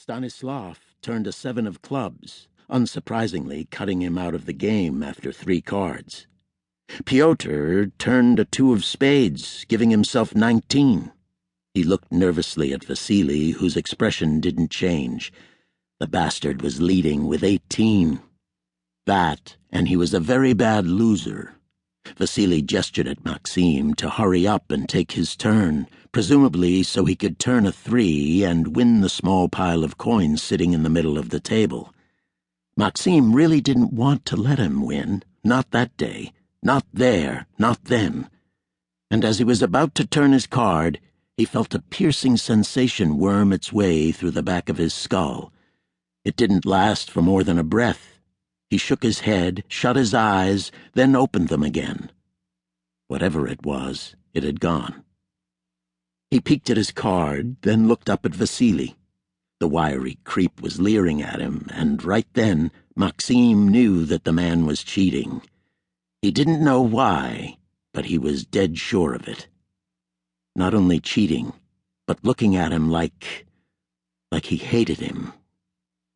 Stanislav turned a 7 of clubs, unsurprisingly cutting him out of the game after 3 cards. Pyotr turned a 2 of spades, giving himself 19. He looked nervously at Vasily, whose expression didn't change. The bastard was leading with 18. That, and he was a very bad loser. Vasily gestured at Maxim to hurry up and take his turn, presumably so he could turn a 3 and win the small pile of coins sitting in the middle of the table. Maxim really didn't want to let him win, not that day, not there, not then. And as he was about to turn his card, he felt a piercing sensation worm its way through the back of his skull. It didn't last for more than a breath. He shook his head, shut his eyes, then opened them again. Whatever it was, it had gone. He peeked at his card, then looked up at Vasily. The wiry creep was leering at him, and right then Maxim knew that the man was cheating. He didn't know why, but he was dead sure of it. Not only cheating, but looking at him like he hated him.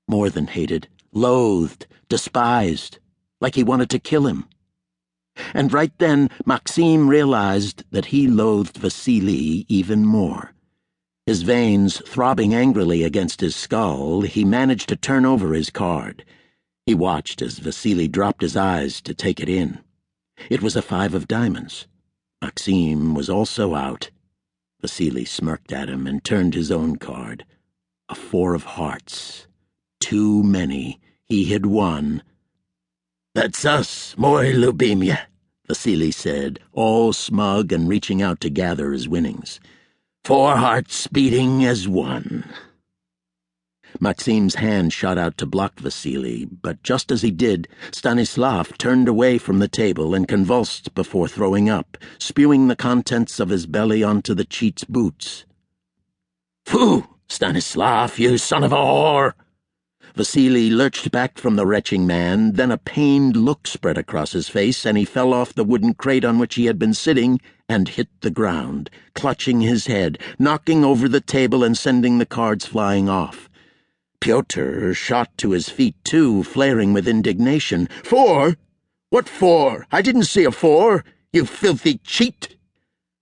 More than hated, loathed, despised, like he wanted to kill him. And right then, Maxim realized that he loathed Vasily even more. His veins throbbing angrily against his skull, he managed to turn over his card. He watched as Vasily dropped his eyes to take it in. It was a 5 of diamonds. Maxim was also out. Vasily smirked at him and turned his own card. A 4 of hearts. Too many. He had won. "That's us, moi lubimya," Vasily said, all smug and reaching out to gather his winnings. 4 hearts beating as 1. Maxim's hand shot out to block Vasily, but just as he did, Stanislav turned away from the table and convulsed before throwing up, spewing the contents of his belly onto the cheat's boots. "Phew, Stanislav, you son of a whore!" Vasily lurched back from the retching man, then a pained look spread across his face, and he fell off the wooden crate on which he had been sitting and hit the ground, clutching his head, knocking over the table and sending the cards flying off. Pyotr shot to his feet, too, flaring with indignation. "4? What 4? I didn't see a 4, you filthy cheat!"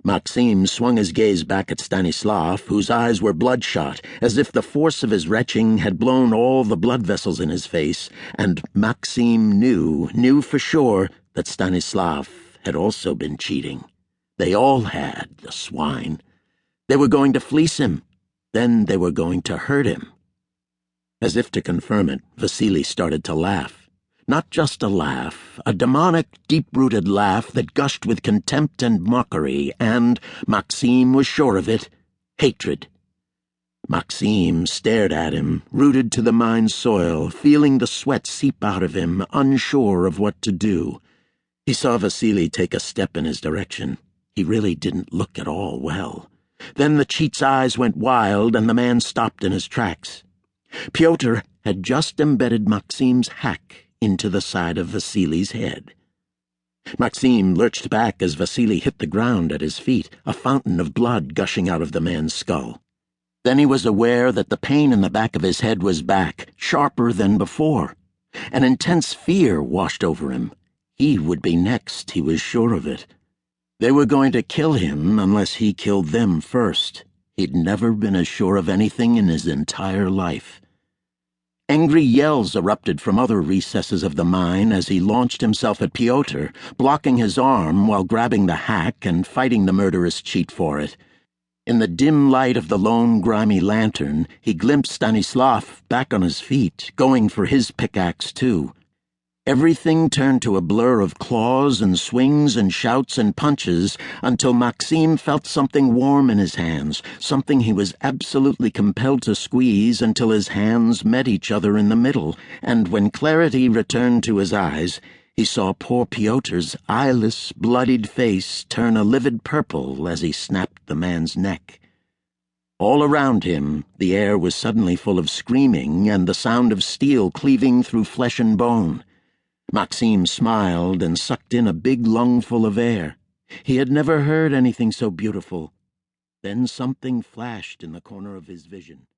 Maxim swung his gaze back at Stanislav, whose eyes were bloodshot, as if the force of his retching had blown all the blood vessels in his face, and Maxim knew for sure that Stanislav had also been cheating. They all had, the swine. They were going to fleece him. Then they were going to hurt him. As if to confirm it, Vasily started to laugh. Not just a laugh, a demonic, deep-rooted laugh that gushed with contempt and mockery, and, Maxim was sure of it, hatred. Maxim stared at him, rooted to the mine's soil, feeling the sweat seep out of him, unsure of what to do. He saw Vasily take a step in his direction. He really didn't look at all well. Then the cheat's eyes went wild, and the man stopped in his tracks. Pyotr had just embedded Maxim's hack into the side of Vasily's head. Maxim lurched back as Vasily hit the ground at his feet, a fountain of blood gushing out of the man's skull. Then he was aware that the pain in the back of his head was back, sharper than before. An intense fear washed over him. He would be next, he was sure of it. They were going to kill him unless he killed them first. He'd never been as sure of anything in his entire life. Angry yells erupted from other recesses of the mine as he launched himself at Pyotr, blocking his arm while grabbing the hack and fighting the murderous cheat for it. In the dim light of the lone, grimy lantern, he glimpsed Stanislav back on his feet, going for his pickaxe, too. Everything turned to a blur of claws and swings and shouts and punches until Maxim felt something warm in his hands, something he was absolutely compelled to squeeze until his hands met each other in the middle, and when clarity returned to his eyes, he saw poor Pyotr's eyeless, bloodied face turn a livid purple as he snapped the man's neck. All around him, the air was suddenly full of screaming and the sound of steel cleaving through flesh and bone. Maxim smiled and sucked in a big lungful of air. He had never heard anything so beautiful. Then something flashed in the corner of his vision.